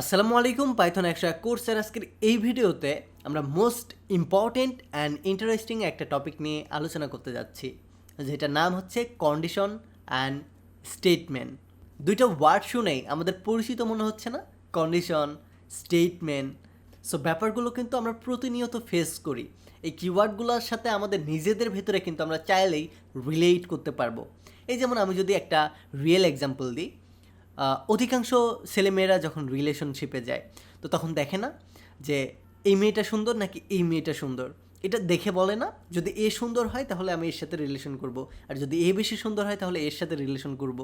আসসালামু আলাইকুম পাইথন 101 কোর্সের আজকের এই ভিডিওতে আমরা মোস্ট ইম্পর্টেন্ট অ্যান্ড ইন্টারেস্টিং একটা টপিক নিয়ে আলোচনা করতে যাচ্ছি, যেটার নাম হচ্ছে কন্ডিশন অ্যান্ড স্টেটমেন্ট। দুইটা ওয়ার্ড শুনেই আমাদের পরিচিত মনে হচ্ছে না? Condition, statement. সো ব্যাপারগুলো কিন্তু আমরা প্রতিনিয়ত ফেস করি। এই কিওয়ার্ডগুলোর সাথে আমাদের নিজেদের ভেতরে কিন্তু আমরা চাইলেই রিলেট করতে পারবো। এই যেমন আমি যদি একটা রিয়েল এক্সাম্পল দিই, অধিকাংশ ছেলেমেয়েরা যখন রিলেশনশিপে যায় তো তখন দেখে না যে এই মেয়েটা সুন্দর নাকি এই মেয়েটা সুন্দর, এটা দেখে বলে না যদি এ সুন্দর হয় তাহলে আমি এর সাথে রিলেশন করব, আর যদি এ বেশি সুন্দর হয় তাহলে এর সাথে রিলেশন করব।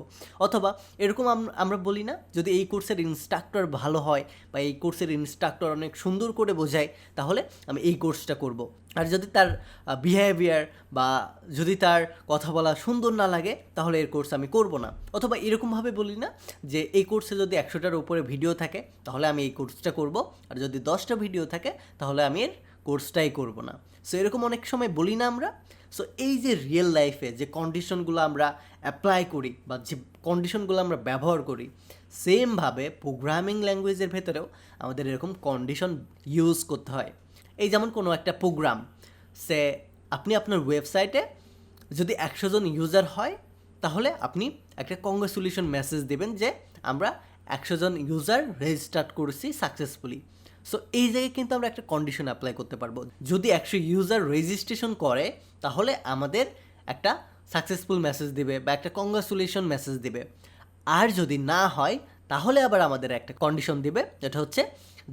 অথবা এরকম আমরা বলি না, যদি এই কোর্সের ইনস্ট্রাক্টর ভালো হয় বা এই কোর্সের ইনস্ট্রাক্টর অনেক সুন্দর করে বোঝায় তাহলে আমি এই কোর্সটা করব। আর যদি তার বিহেভিয়ার বা যদি তার কথা বলা সুন্দর না লাগে তাহলে এর কোর্স আমি করব না। অথবা এরকমভাবে বলি না যে এই কোর্সে যদি 100টার উপরে ভিডিও থাকে তাহলে আমি এই কোর্সটা করব, আর যদি 10টা ভিডিও থাকে তাহলে আমি এর কোর্সটাই করব না। সো এরকম অনেক সময় বলি না আমরা। সো এই যে রিয়েল লাইফে যে কন্ডিশনগুলো আমরা অ্যাপ্লাই করি বা যে কন্ডিশনগুলো আমরা ব্যবহার করি, সেমভাবে প্রোগ্রামিং ল্যাঙ্গুয়েজের ভেতরেও আমাদের এরকম কন্ডিশন ইউজ করতে হয়। এই যেমন কোনো একটা প্রোগ্রাম, সে আপনি আপনার ওয়েবসাইটে যদি 100 জন ইউজার হয় তাহলে আপনি একটা কংগ্রেচুলেশন মেসেজ দেবেন যে আমরা 100 জন ইউজার রেজিস্টার করেছি সাকসেসফুলি। সো এই জায়গায় কিন্তু আমরা একটা কন্ডিশন অ্যাপ্লাই করতে পারবো। যদি 100 ইউজার রেজিস্ট্রেশন করে তাহলে আমাদের একটা সাকসেসফুল মেসেজ দিবে বা একটা কংগ্রেচুলেশন মেসেজ দিবে। আর যদি না হয় তাহলে আবার আমাদের একটা কন্ডিশন দিবে, যেটা হচ্ছে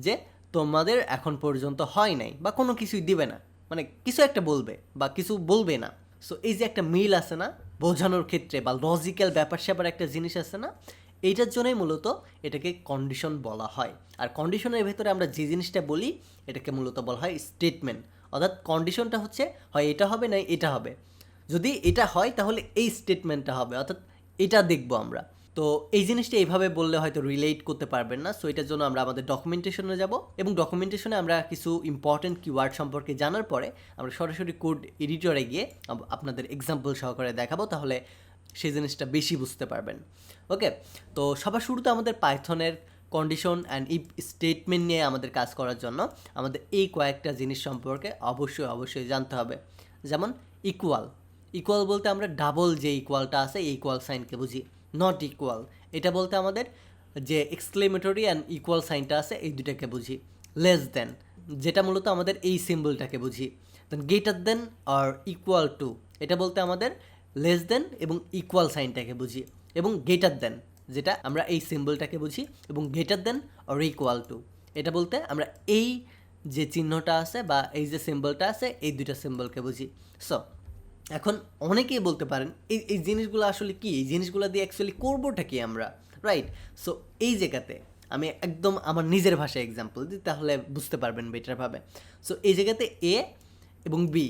যে তোমাদের এখন পর্যন্ত হয় নাই বা কোনো কিছুই দিবে না, মানে কিছু একটা বলবে বা কিছু বলবে না। সো এই যে একটা মিল আছে না বোঝানোর ক্ষেত্রে বা লজিক্যাল ব্যাপার স্যাপার একটা জিনিস আছে না, এইটার জন্যই মূলত এটাকে কন্ডিশন বলা হয়। আর কন্ডিশনের ভেতরে আমরা যে জিনিসটা বলি এটাকে মূলত বলা হয় স্টেটমেন্ট। অর্থাৎ কন্ডিশনটা হচ্ছে হয় এটা হবে না এটা হবে, যদি এটা হয় তাহলে এই স্টেটমেন্টটা হবে, অর্থাৎ এটা দেখব আমরা। তো এই জিনিসটা এইভাবে বললে হয়তো রিলেট করতে পারবেন না। সো এটার জন্য আমরা আমাদের ডকুমেন্টেশনে যাব এবং ডকুমেন্টেশনে আমরা কিছু ইম্পর্টেন্ট কিওয়ার্ড সম্পর্কে জানার পরে আমরা সরাসরি কোড এডিটরে গিয়ে আপনাদের এক্সাম্পল সহকারে দেখাবো, তাহলে সেই জিনিসটা বেশি বুঝতে পারবেন। ওকে, তো সবার শুরুতে আমাদের পাইথনের কন্ডিশন অ্যান্ড ইফ স্টেটমেন্ট নিয়ে আমাদের কাজ করার জন্য আমাদের এই কয়েকটা জিনিস সম্পর্কে অবশ্যই জানতে হবে। যেমন ইকুয়াল। ইকুয়াল বলতে আমরা ডাবল যে ইকুয়ালটা আছে এই ইকুয়াল সাইনকে বুঝি। নট ইকুয়াল এটা বলতে আমাদের যে এক্সক্লেমেটরি অ্যান্ড ইকুয়াল সাইনটা আছে এই দুটাকে বুঝি। লেস দেন যেটা মূলত আমাদের এই সিম্বলটাকে বুঝি। Then greater than or equal to এটা বলতে আমাদের লেস দেন এবং ইকুয়াল সাইনটাকে বুঝি। এবং গ্রেটার দেন যেটা আমরা এই সিম্বলটাকে বুঝি, এবং greater than or equal to এটা বলতে আমরা এই যে চিহ্নটা আছে বা এই যে সিম্বলটা আছে এই দুইটা সিম্বলকে বুঝি। সো এখন অনেকেই বলতে পারেন এই এই জিনিসগুলো আসলে কি, এই জিনিসগুলো দিয়ে অ্যাকচুয়ালি করবোটা কি আমরা, রাইট? সো এই জায়গাতে আমি একদম আমার নিজের ভাষায় এক্সাম্পল দিই তাহলে বুঝতে পারবেন বেটারভাবে। সো এই জায়গাতে এ এবং বি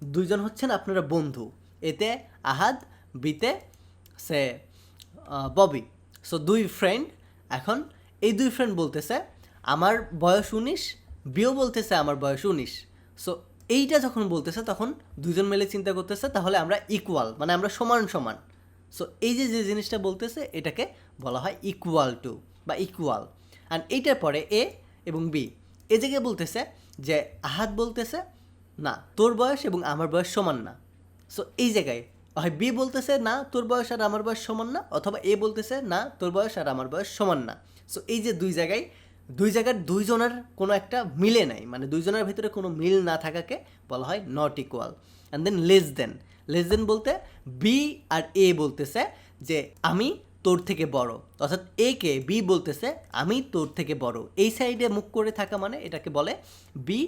দুইজন হচ্ছেন আপনারা বন্ধু। এতে আহাদ, বিতে সে ববি। সো দুই ফ্রেন্ড। এখন এই দুই ফ্রেন্ড বলতেছে আমার বয়স 19, বিও বলতেছে আমার বয়স 19। সো এইটা যখন বলতেছে তখন দুজন মিলে চিন্তা করতেছে তাহলে আমরা ইকুয়াল, মানে আমরা সমান সমান। সো এই যে যে জিনিসটা বলতেছে এটাকে বলা হয় ইকুয়াল টু বা ইকুয়াল। অ্যান্ড এইটার পরে এ এবং বি এ জায়গায় বলতেছে যে আহাদ বলতেছে না তোর বয়স এবং আমার বয়স সমান না। সো এই জায়গায় হয় বি বলতেছে না তোর বয়স আর আমার বয়স সমান না, অথবা এ বলতেছে না তোর বয়স আর আমার বয়স সমান না। সো এই যে দুই জায়গার দুইজনের কোনো একটা মিলে নাই, মানে দুইজনের ভিতরে কোনো মিল না থাকাকে বলা হয় not equal. And then less than বলতে বি আর এ বলতেছে যে আমি তোর থেকে বড়, অর্থাৎ এ কে বি বলতেছে আমি তোর থেকে বড়। এই সাইডে মুখ করে থাকা মানে এটাকে বলে বি,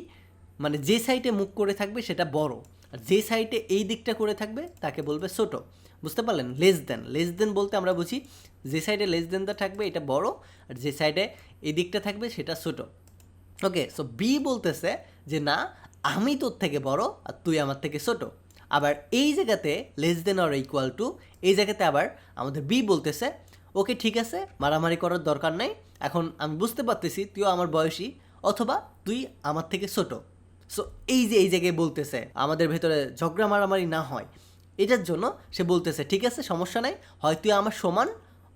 মানে যে সাইডে মুখ করে থাকবে সেটা বড়, আর যে সাইডে এই দিকটা করে থাকবে তাকে বলবে ছোটো। বুঝতে পারলেন? লেস দেন বলতে আমরা বুঝি যে সাইডে লেস দেনটা থাকবে এটা বড়, আর যে সাইডে এই দিকটা থাকবে সেটা ছোটো। ওকে, সো বি বলতেছে যে না আমি তোর থেকে বড় আর তুই আমার থেকে ছোটো। আবার এই জায়গাতে less than or equal to এই জায়গাতে আবার আমাদের বি বলতেছে ওকে ঠিক আছে মারামারি করার দরকার নাই, এখন আমি বুঝতে পারতেছি তুইও আমার বয়সী অথবা তুই আমার থেকে ছোটো। সো এই যে এই জায়গায় বলতেছে আমাদের ভেতরে ঝগড়া মারামারি না হয় এটার জন্য সে বলতেছে ঠিক আছে সমস্যা নাই, হয় তুই আমার সমান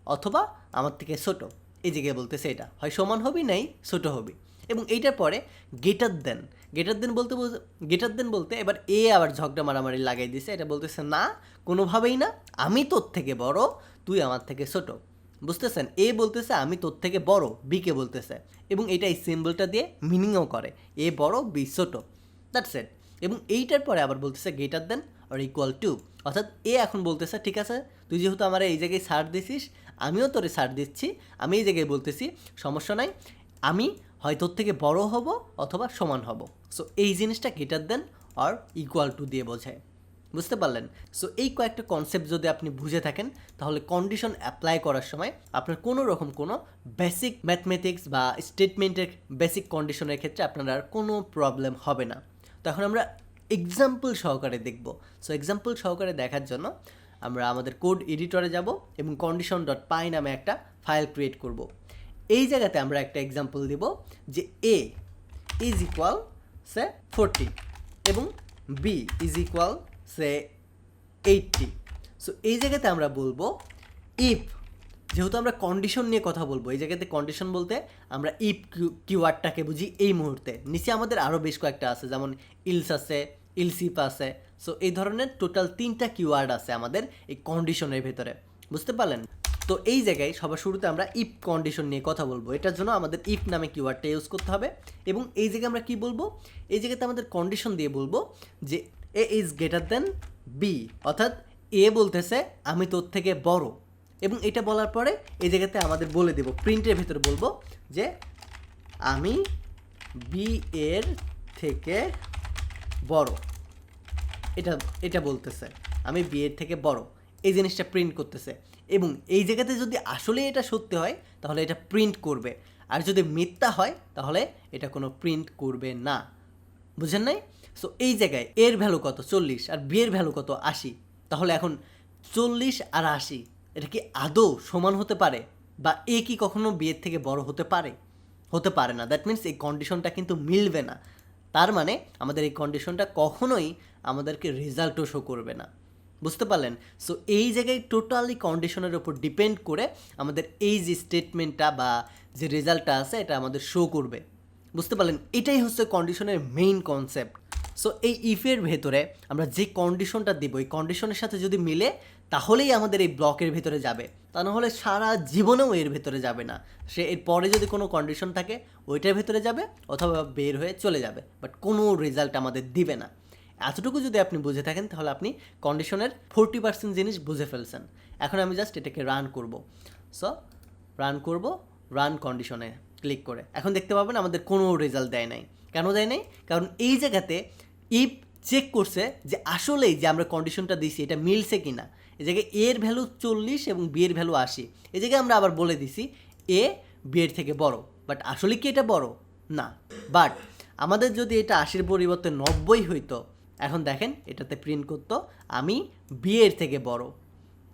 অথবা আমার থেকে ছোটো। এই জায়গায় বলতেছে এটা হয় সমান হবি নাই ছোটো হবি। এবং এইটার পরে গেটার দেন গেটার দেন বলতে এবার এ আবার ঝগড়া মারামারি লাগাই দিছে। এটা বলতেছে না, কোনোভাবেই না, আমি তোর থেকে বড়, তুই আমার থেকে ছোট। বুঝতেছেন? এ বলতেছে আমি তোর থেকে বড়, বিকে বলতেছে, এবং এটা এই সিম্বলটা দিয়ে মিনিংও করে, এ বড় বি ছোট, দ্যাটস ইট। এবং এইটার পরে আবার বলতেছে greater than or equal to, অর্থাৎ এ এখন বলতেছে ঠিক আছে, তুই যেহেতু আমার এই জায়গায় ছাড় দিছিস, আমিও তোরে ছাড় দিচ্ছি, আমি এই জায়গায় বলতেছি সমস্যা নাই, আমি হয় তোর থেকে বড় হব অথবা সমান হব। সো এই জিনিসটা greater than or equal to দিয়ে বোঝায়। বুঝতে পারলেন? সো এই কয়েকটা কনসেপ্ট যদি আপনি বুঝে থাকেন, তাহলে কন্ডিশন অ্যাপ্লাই করার সময় আপনার কোনো রকম কোনো বেসিক ম্যাথমেটিক্স বা স্টেটমেন্টের বেসিক কন্ডিশনের ক্ষেত্রে আপনার আর কোনো প্রবলেম হবে না। তো এখন আমরা এক্সাম্পল সহকারে দেখব। সো এক্সাম্পল সহকারে দেখার জন্য আমরা আমাদের কোড এডিটরে যাব এবং condition.py নামে একটা ফাইল ক্রিয়েট করব। এই জায়গাতে আমরা একটা এক্সাম্পল দেব যে a ইজ ইকুয়াল সে 40 এবং b is equal say 80। So এই জায়গাতে আমরা বলবো ইফ, যেহেতু আমরা কন্ডিশন নিয়ে কথা বলবো, এই জায়গাতে কন্ডিশন বলতে আমরা ইফ কিওয়ার্ডটাকে বুঝি এই মুহূর্তে। নিচে আমাদের আরও বেশ কয়েকটা আছে, যেমন ইলস আছে, ইলসিপ আছে। সো এই ধরনের টোটাল 3টা কিওয়ার্ড আছে আমাদের এই কন্ডিশনের ভেতরে। বুঝতে পারলেন? তো এই জায়গায় সবার শুরুতে আমরা ইফ কন্ডিশন নিয়ে কথা বলবো। এটার জন্য আমাদের ইফ নামে কিওয়ার্ডটা ইউজ করতে হবে। এবং এই জায়গায় আমরা কি বলবো, এই জায়গাতে আমাদের কন্ডিশন দিয়ে বলবো যে এ ইজ গ্রেটার দেন বি, অর্থাৎ এ বলতেছে আমি তোর থেকে বড়। এবং এটা বলার পরে এই জায়গাতে আমাদের বলে দেব, প্রিন্টের ভেতরে বলবো যে আমি বি এর থেকে বড়। এটা বলতেছে আমি বি এর থেকে বড়, এই জিনিসটা প্রিন্ট করতেছে। এবং এই জায়গাতে যদি আসলে এটা সত্যি হয় তাহলে এটা প্রিন্ট করবে, আর যদি মিথ্যা হয় তাহলে এটা কোনো প্রিন্ট করবে না। বুঝেন নাই? সো এই জায়গায় এর ভ্যালু কত 40 আর বি এর ভ্যালু কত 80। তাহলে এখন 40 আর 80 এটা কি আদৌ সমান হতে পারে? বা এ কি কখনো বি এর থেকে বড় হতে পারে? হতে পারে না। দ্যাট মিনস এই কন্ডিশনটা কিন্তু মিলবে না। তার মানে আমাদের এই কন্ডিশনটা কখনোই আমাদেরকে রেজাল্টও শো করবে না। বুঝতে পারলেন? সো এই জায়গায় টোটালি কন্ডিশনের উপর ডিপেন্ড করে আমাদের এই যে স্টেটমেন্টটা বা যে রেজাল্টটা আছে এটা আমাদের শো করবে। বুঝতে পারলেন? এটাই হচ্ছে কন্ডিশনের মেইন কনসেপ্ট। সো এই ইফের ভেতরে আমরা যে কন্ডিশনটা দিব, এই কন্ডিশনের সাথে যদি মিলে তাহলেই আমাদের এই ব্লকের ভেতরে যাবে, তা নাহলে সারা জীবনেও এর ভেতরে যাবে না। সে এর পরে যদি কোনো কন্ডিশন থাকে ওইটার ভেতরে যাবে অথবা বের হয়ে চলে যাবে, বাট কোনো রেজাল্ট আমাদের দিবে না। এতটুকু যদি আপনি বুঝে থাকেন তাহলে আপনি কন্ডিশনের 40% জিনিস বুঝে ফেলছেন। এখন আমি জাস্ট এটাকে রান করব। সো রান কন্ডিশনে ক্লিক করে এখন দেখতে পাবেন আমাদের কোনো রেজাল্ট দেয় নাই। কেন দেয় নাই? কারণ এই জায়গাতে ইফ চেক করছে যে আসলেই যে আমরা কন্ডিশনটা দিছি এটা মিলছে কি না। এই জায়গায় এর ভ্যালু 40 এবং বি এর ভ্যালু 80। এই জায়গায় আমরা আবার বলে দিছি এ বি এর থেকে বড়, বাট আসলে কি এটা বড় না। বাট আমাদের যদি এটা 80-র পরিবর্তে 90 হইতো, এখন দেখেন এটাতে প্রিন্ট করতো আমি বি এর থেকে বড়।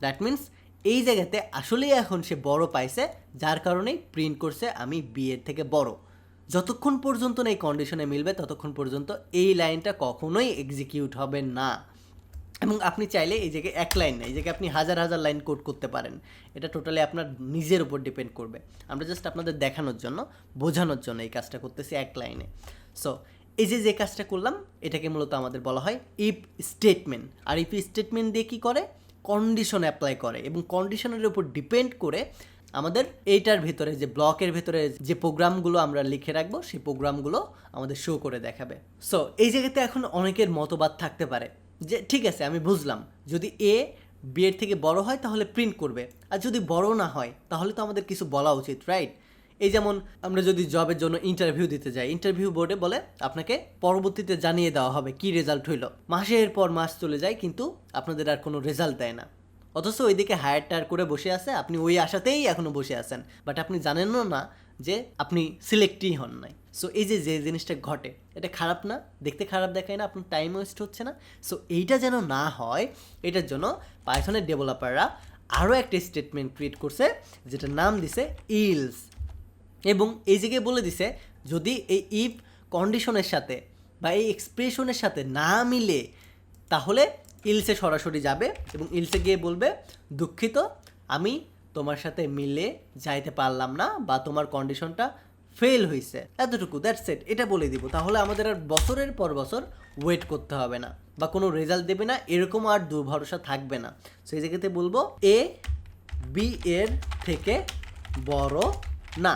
দ্যাট মিন্স এই জায়গাতে আসলেই এখন সে বড় পাইছে, যার কারণেই প্রিন্ট করছে আমি বি এর থেকে বড়। যতক্ষণ পর্যন্ত না এই কন্ডিশনে মিলবে ততক্ষণ পর্যন্ত এই লাইনটা কখনোই এক্সিকিউট হবে না। এবং আপনি চাইলে এই জায়গায় এক লাইন না, এই জায়গায় আপনি হাজার হাজার লাইন কোড করতে পারেন। এটা টোটালি আপনার নিজের উপর ডিপেন্ড করবে। আমরা জাস্ট আপনাদের দেখানোর জন্য, বোঝানোর জন্য এই কাজটা করতেছি এক লাইনে। সো এই যে কাজটা করলাম এটাকে মূলত আমাদের বলা হয় ইফ স্টেটমেন্ট। আর ইফ স্টেটমেন্ট দিয়ে কী করে? কন্ডিশন অ্যাপ্লাই করে, এবং কন্ডিশনের উপর ডিপেন্ড করে আমাদের এইটার ভেতরে যে ব্লকের ভেতরে যে প্রোগ্রামগুলো আমরা লিখে রাখবো সেই প্রোগ্রামগুলো আমাদের শো করে দেখাবে। সো এই জায়গাতে এখন অনেকের মতবাদ থাকতে পারে যে ঠিক আছে আমি বুঝলাম, যদি এ বি এর থেকে বড় হয় তাহলে প্রিন্ট করবে, আর যদি বড় না হয় তাহলে তো আমাদের কিছু বলা উচিত, রাইট? এই যেমন আমরা যদি জবের জন্য ইন্টারভিউ দিতে যাই, ইন্টারভিউ বোর্ডে বলে আপনাকে পরবর্তীতে জানিয়ে দেওয়া হবে কি রেজাল্ট হইলো। মাসের পর মাস চলে যায় কিন্তু আপনাদের আর কোনো রেজাল্ট দেয় না, অথচ ওইদিকে হায়ার টায়ার করে বসে আছে, আপনি ওই আশাতেই এখনও বসে আছেন, বাট আপনি জানেনও না যে আপনি সিলেক্টই হন নাই। সো এই যে জিনিসটা ঘটে এটা খারাপ না? দেখতে খারাপ দেখায় না? আপনার টাইম ওয়েস্ট হচ্ছে না? সো এইটা যেন না হয় এটার জন্য পাইথনের ডেভেলপাররা আরও একটা স্টেটমেন্ট ক্রিয়েট করছে যেটার নাম দিছে ইলস। এবং এই জায়গায় বলে দিছে যদি এই ইফ কন্ডিশনের সাথে বা এই এক্সপ্রেশনের সাথে না মিলে তাহলে ইলসে সরাসরি যাবে এবং ইলসে গিয়ে বলবে দুঃখিত আমি তোমার সাথে মিলে যাইতে পারলাম না বা তোমার কন্ডিশনটা ফেল হয়েছে, এতটুকু, দ্যাটস ইট, এটা বলে দিব। তাহলে আমাদের আর বছরের পর বছর ওয়েট করতে হবে না বা কোনো রেজাল্ট দেবে না, এরকম আর দুর্ভরসা থাকবে না। সো এই জায়গাতে বলবো এ বি এর থেকে বড় না।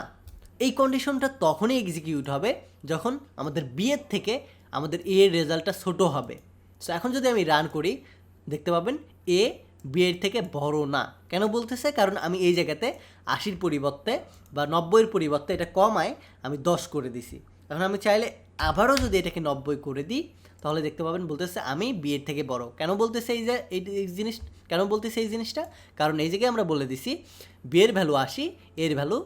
এই কন্ডিশনটা তখনই এক্সিকিউট হবে যখন আমাদের বি এর থেকে আমাদের এ এর রেজাল্টটা ছোট হবে। সো এখন যদি আমি রান করি দেখতে পাবেন এ বি এর থেকে বড় না। কেন বলতেছে? কারণ আমি এই জায়গাতে 80-র পরিবর্তে বা 90-এর পরিবর্তে এটা কমায় আমি 10 করে দিছি। এখন আমি চাইলে আবারও যদি এটাকে 90 করে দিই তাহলে দেখতে পাবেন বলতেছে আমি বি এর থেকে বড়। কেন বলতেছে এই জিনিস, কেন বলতেছে এই জিনিসটা? কারণ এই জায়গায় আমরা বলে দিছি বি এর ভ্যালু 80, এর ভ্যালু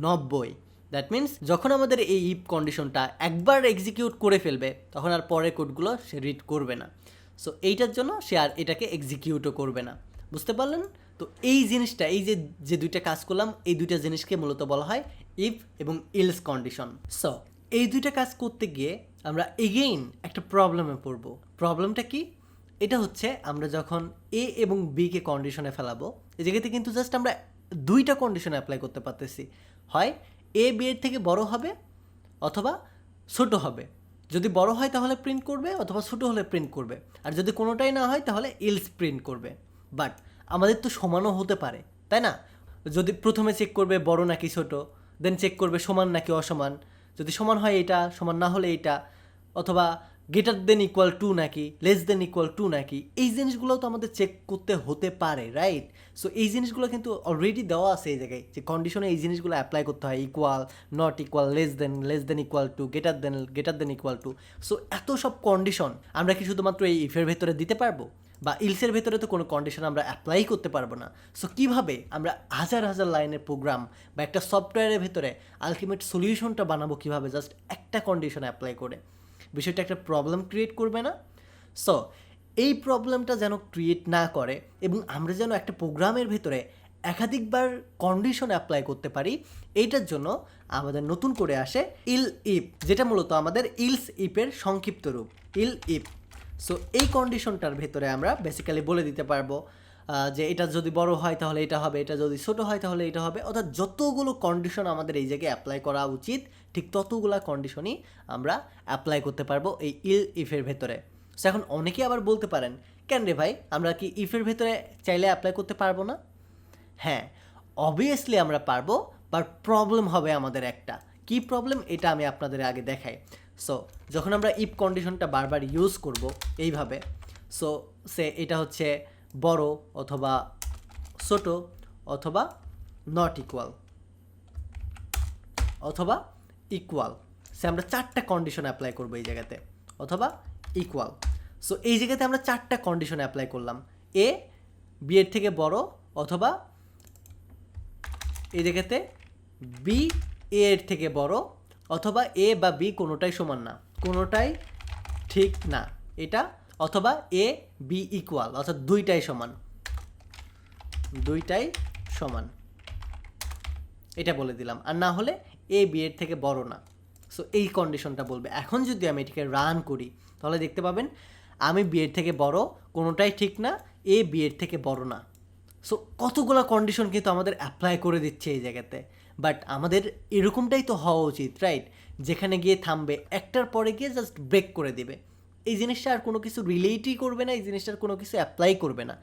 90। দ্যাট মিন্স যখন আমাদের এই ইফ কন্ডিশনটা একবার এক্সিকিউট করে ফেলবে তখন আর পরের কোডগুলো সে রিড করবে না। সো এইটার জন্য সে আর এটাকে এক্সিকিউটও করবে না। বুঝতে পারলেন? তো এই জিনিসটা, এই যে দুইটা কাজ করলাম, এই দুইটা জিনিসকে মূলত বলা হয় ইফ এবং ইলস কন্ডিশন। সো এই দুইটা কাজ করতে গিয়ে আমরা এগেইন একটা প্রবলেমে পড়বো। প্রবলেমটা কি? এটা হচ্ছে আমরা যখন এ এবং বিকে কন্ডিশনে ফেলাবো, এই জায়গাতে কিন্তু জাস্ট আমরা দুইটা কন্ডিশন অ্যাপ্লাই করতে পারতেছি। হয় এ বি এর থেকে বড় হবে অথবা ছোট হবে। যদি বড় হয় তাহলে প্রিন্ট করবে অথবা ছোট হলে প্রিন্ট করবে, আর যদি কোনোটাই না হয় তাহলে ইলস প্রিন্ট করবে। বাট আমাদের তো সমানও হতে পারে, তাই না? যদি প্রথমে চেক করবে বড় নাকি ছোট, দেন চেক করবে সমান নাকি অসমান, যদি সমান হয় এটা, সমান না হলে এইটা, অথবা গ্রেটার দেন ইকুয়াল টু নাকি লেস দেন ইকুয়াল টু নাকি, এই জিনিসগুলোও তো আমাদের চেক করতে হতে পারে, রাইট? সো এই জিনিসগুলো কিন্তু অলরেডি দেওয়া আছে এই জায়গায়, যে কন্ডিশনে এই জিনিসগুলো অ্যাপ্লাই করতে হয়, equal, not equal, less than equal to, greater than equal to. So এত সব কন্ডিশন আমরা কি শুধুমাত্র এই ইফের ভেতরে দিতে পারবো? বা ইলসের ভেতরে তো কোনো কন্ডিশন আমরা অ্যাপ্লাই করতে পারবো না। সো কীভাবে আমরা হাজার হাজার লাইনের প্রোগ্রাম বা একটা সফটওয়্যারের ভেতরে আলটিমেট সলিউশনটা বানাবো, কীভাবে জাস্ট একটা কন্ডিশন অ্যাপ্লাই করে? বিষয়টা একটা প্রবলেম ক্রিয়েট করবে না? সো এই প্রবলেমটা যেন ক্রিয়েট না করে এবং আমরা যেন একটা প্রোগ্রামের ভেতরে একাধিকবার কন্ডিশন অ্যাপ্লাই করতে পারি, এইটার জন্য আমাদের নতুন করে আসে ইল ইফ, যেটা মূলত আমাদের ইলস ইফের সংক্ষিপ্ত রূপ, ইল ইফ। সো এই কন্ডিশনটার ভেতরে আমরা বেসিক্যালি বলে দিতে পারবো যে এটা যদি বড় হয় তাহলে এটা হবে, এটা যদি ছোট হয় তাহলে এটা হবে, অর্থাৎ যতগুলো কন্ডিশন আমাদের এই জায়গায় অ্যাপ্লাই করা উচিত ঠিক ততগুলো কন্ডিশনই আমরা অ্যাপ্লাই করতে পারবো এই ইল ইফের ভেতরে। সো এখন অনেকে আবার বলতে পারেন, কেন রে ভাই, আমরা কি ইফের ভেতরে চাইলে অ্যাপ্লাই করতে পারবো না? হ্যাঁ, অবভিয়াসলি আমরা পারবো, বাট প্রবলেম হবে আমাদের একটা। কি প্রবলেম? এটা আমি আপনাদের আগে দেখাই। সো যখন আমরা ইফ কন্ডিশনটা বারবার ইউজ করব এইভাবে, সো এটা হচ্ছে বড় অথবা ছোট অথবা নট ইকুয়াল অথবা ইকুয়াল, আমরা 4টা কন্ডিশন অ্যাপ্লাই করবো এই জায়গাতে, অথবা ইকুয়াল। সো এই জায়গাতে আমরা 4টা কন্ডিশন অ্যাপ্লাই করলাম, এ বি এর থেকে বড় অথবা এই জায়গাতে বি এ এর থেকে বড় অথবা এ বা বি কোনোটাই সমান না, কোনোটাই ঠিক না এটা, অথবা এ বি ইকুয়াল, অর্থাৎ দুইটাই সমান, দুইটাই সমান, এটা বলে দিলাম। আর না হলে এ বি এর থেকে বড় না। সো এই কন্ডিশনটা বলবে। এখন যদি আমি এটাকে রান করি তাহলে দেখতে পাবেন আমি বি এর থেকে বড়, কোনোটাই ঠিক না, এ বি এর থেকে বড় না। সো কতগুলো কন্ডিশন কিন্তু আমাদের অ্যাপ্লাই করে দিচ্ছে এই জায়গাতে। বাট আমাদের এরকমটাই তো হওয়া উচিত, রাইট? যেখানে গিয়ে থামবে, একটার পরে গিয়ে জাস্ট ব্রেক করে দেবে। এই জিনিসটা আর কোনো কিছু রিলেটই করবে না, এই জিনিসটার কোনো কিছু অ্যাপ্লাই করবে না।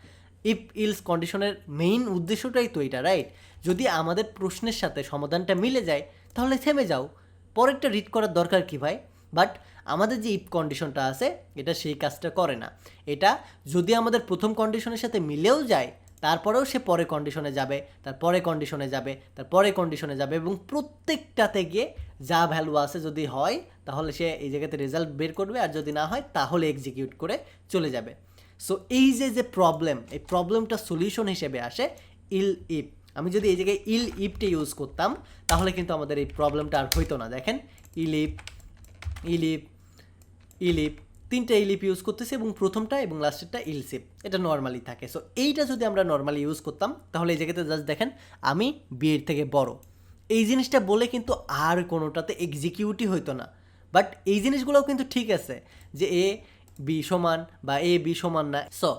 ইফ ইলস কন্ডিশনের মেইন উদ্দেশ্যটাই তো এটা, রাইট? যদি আমাদের প্রশ্নের সাথে সমাধানটা মিলে যায় তাহলে থেমে যাও, পরেরটা রিড করার দরকার কি ভাই? বাট আমাদের যে ইফ কন্ডিশনটা আছে এটা সেই কাজটা করে না। এটা যদি আমাদের প্রথম কন্ডিশনের সাথে মিলেও যায় তারপরেও সে পরে কন্ডিশনে যাবে, তারপরে কন্ডিশনে যাবে, তারপরে কন্ডিশনে যাবে, এবং প্রত্যেকটাতে গিয়ে যা ভ্যালু আছে যদি হয় তাহলে সে এই জায়গাতে রেজাল্ট বের করবে, আর যদি না হয় তাহলে এক্সিকিউট করে চলে যাবে। সো এই যে প্রবলেম, এই প্রবলেমটা সলিউশন হিসেবে আসে ইল ইফ। আমি যদি এই জায়গায় ইল ইফটা ইউজ করতাম তাহলে কিন্তু আমাদের এই প্রবলেমটা আর হইতো না। দেখেন ইলিপ ইলিপ ইলিপ, 3টা ইলিপ ইউজ করতেছি এবং প্রথমটা এবং লাস্টেরটা ইলসিপ, এটা নর্মালি থাকে। সো এইটা যদি আমরা নর্মালি ইউজ করতাম তাহলে এই জায়গাতে জাস্ট দেখেন আমি বি এর থেকে বড়, এই জিনিসটা বলে কিন্তু আর কোনোটাতে এক্সিকিউটই হইতো না। বাট এই জিনিসগুলোও কিন্তু ঠিক আছে যে এ বি সমান বা এ বি সমান না। সো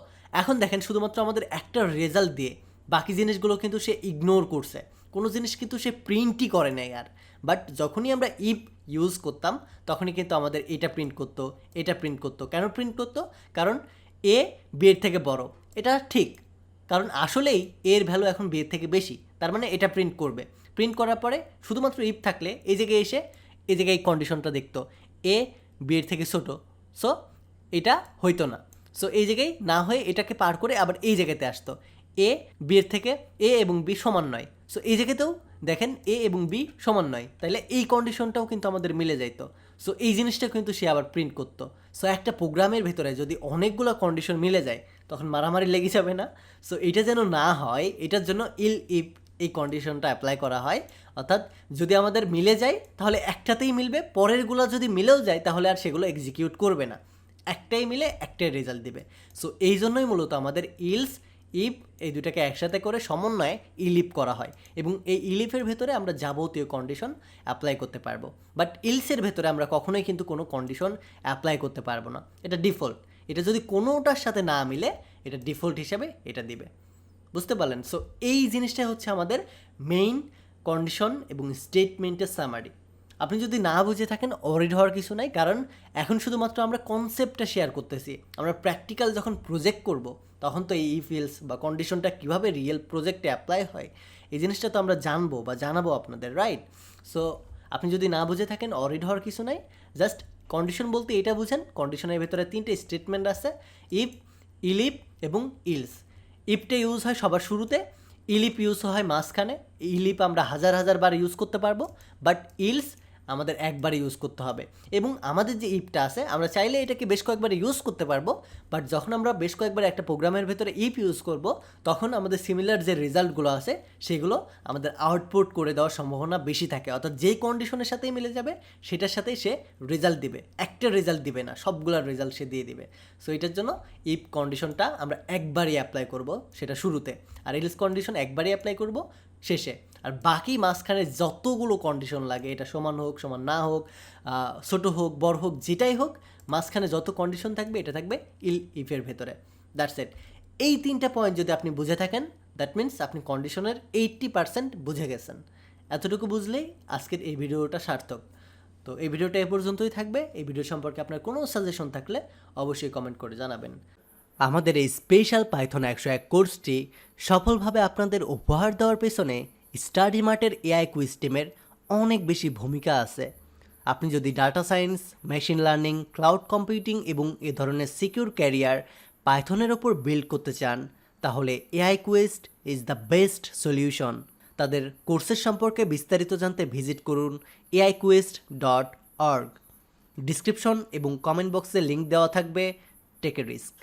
এখন দেখেন শুধুমাত্র আমাদের একটা রেজাল্ট দিয়ে বাকি জিনিসগুলো কিন্তু সে ইগনোর করছে, কোনো জিনিস কিন্তু সে প্রিন্টই করে নাই আর। বাট যখনই আমরা ইফ ইউজ করতাম তখনই কিন্তু আমাদের এটা প্রিন্ট করতো, এটা প্রিন্ট করতো। কেন প্রিন্ট করতো? কারণ এ বিয়ের থেকে বড়, এটা ঠিক। কারণ আসলেই এর ভ্যালু এখন বিয়ের থেকে বেশি, তার মানে এটা প্রিন্ট করবে। প্রিন্ট করার পরে শুধুমাত্র ইফ থাকলে এই জায়গায় এসে এই জায়গায় এই কন্ডিশনটা দেখতো, এ বিয়ের থেকে ছোটো, সো এটা হইতো না। সো এই জায়গায় না হয়ে এটাকে পার করে আবার এই জায়গাতে আসতো, এ বিয়ের থেকে এ এবং বি সমান নয়। সো এই জায়গাতেও দেখেন এ এবং বি সমান নয়, তাহলে এই কন্ডিশনটাও কিন্তু আমাদের মিলে যাইতো। সো এই জিনিসটা কিন্তু সে আবার প্রিন্ট করতো। সো একটা প্রোগ্রামের ভিতরে যদি অনেকগুলো কন্ডিশন মিলে যায় তখন মারামারি লেগে যাবে না? সো এটা যেন না হয়, এটার জন্য ইফ এই কন্ডিশনটা অ্যাপ্লাই করা হয়। অর্থাৎ যদি আমাদের মিলে যায় তাহলে একটাতেই মিলবে, পরেরগুলো যদি মিলেও যায় তাহলে আর সেগুলো এক্সিকিউট করবে না, একটাই মিলে একটাই রেজাল্ট দিবে। সো এই জন্যই মূলত আমাদের ইলস ইফ এই দুটাকে একসাথে করে সমন্বয়ে ইলিপ করা হয়, এবং এই ইলিফের ভেতরে আমরা যাবতীয় কন্ডিশন অ্যাপ্লাই করতে পারবো। বাট ইলসের ভেতরে আমরা কখনোই কিন্তু কোনো কন্ডিশন অ্যাপ্লাই করতে পারবো না, এটা ডিফল্ট। এটা যদি কোনোটার সাথে না মিলে এটা ডিফল্ট হিসাবে এটা দিবে। বুঝতে পারলেন? সো এই জিনিসটা হচ্ছে আমাদের মেইন কন্ডিশন এবং স্টেটমেন্টের সামারি। আপনি যদি না বুঝে থাকেন অরিড হওয়ার কিছু নাই, কারণ এখন শুধুমাত্র আমরা কনসেপ্টটা শেয়ার করতেছি। আমরা প্র্যাকটিক্যাল যখন প্রজেক্ট করব তখন তো এই ইফিলস বা কন্ডিশনটা কীভাবে রিয়েল প্রজেক্টে অ্যাপ্লাই হয় এই জিনিসটা তো আমরা জানবো বা জানাবো আপনাদের, রাইট? সো আপনি যদি না বুঝে থাকেন অরিড হওয়ার কিছু নাই, জাস্ট কন্ডিশন বলতে এটা বুঝেন, কন্ডিশনের ভেতরে 3টে স্টেটমেন্ট আছে, ইফ, ইলিপ এবং ইলস। ইফটা ইউজ হয় সবার শুরুতে, ইলিপ ইউজ হয় মাঝখানে। ইলিপ আমরা হাজার হাজার বার ইউজ করতে পারবো, বাট ইলস আমাদের একবার ইউজ করতে হবে। এবং আমাদের যে ইফটা আছে আমরা চাইলে এটাকে বেশ কয়েকবার ইউজ করতে পারবো, বাট যখন আমরা বেশ কয়েকবার একটা প্রোগ্রামের ভেতরে ইফ ইউজ করব তখন আমাদের সিমিলার যে রেজাল্টগুলো আছে সেগুলো আমাদের আউটপুট করে দেওয়ার সম্ভাবনা বেশি থাকে। অর্থাৎ যেই কন্ডিশনের সাথেই মিলে যাবে সেটার সাথেই সে রেজাল্ট দিবে, একটা রেজাল্ট দিবে না, সবগুলোর রেজাল্ট সে দিয়ে দিবে। সো এটার জন্য ইফ কন্ডিশনটা আমরা একবারই অ্যাপ্লাই করব, সেটা শুরুতে, আর এলস কন্ডিশন একবারই অ্যাপ্লাই করব শেষে। আর বাকি মাঝখানে যতগুলো কন্ডিশন লাগে, এটা সমান হোক সমান না হোক, ছোটো হোক বড় হোক, যেটাই হোক, মাঝখানে যত কন্ডিশন থাকবে এটা থাকবে ইফের ভেতরে। That's it. এই 3টা পয়েন্ট যদি আপনি বুঝে থাকেন দ্যাট মিনস আপনি কন্ডিশনের 80% বুঝে গেছেন। এতটুকু বুঝলেই আজকের এই ভিডিওটা সার্থক। তো এই ভিডিওটা এ পর্যন্তই থাকবে। এই ভিডিও সম্পর্কে আপনার কোনো সাজেশন থাকলে অবশ্যই কমেন্ট করে জানাবেন। আমাদের এই স্পেশাল পাইথন 101 কোর্সটি সফলভাবে আপনাদের উপহার দেওয়ার পেছনে স্টাডি মার্টের এআই কুইজ টিমের অনেক বেশি ভূমিকা আছে। আপনি যদি data science, machine learning, cloud computing এবং এ ধরনের সিকিউর ক্যারিয়ার পাইথনের ওপর বিল্ড করতে চান তাহলে aiQuest is the best solution. তাদের কোর্সের সম্পর্কে বিস্তারিত জানতে ভিজিট করুন aiQuest.org। ডিসক্রিপশন এবং কমেন্ট বক্সে লিঙ্ক দেওয়া থাকবে। Take a risk.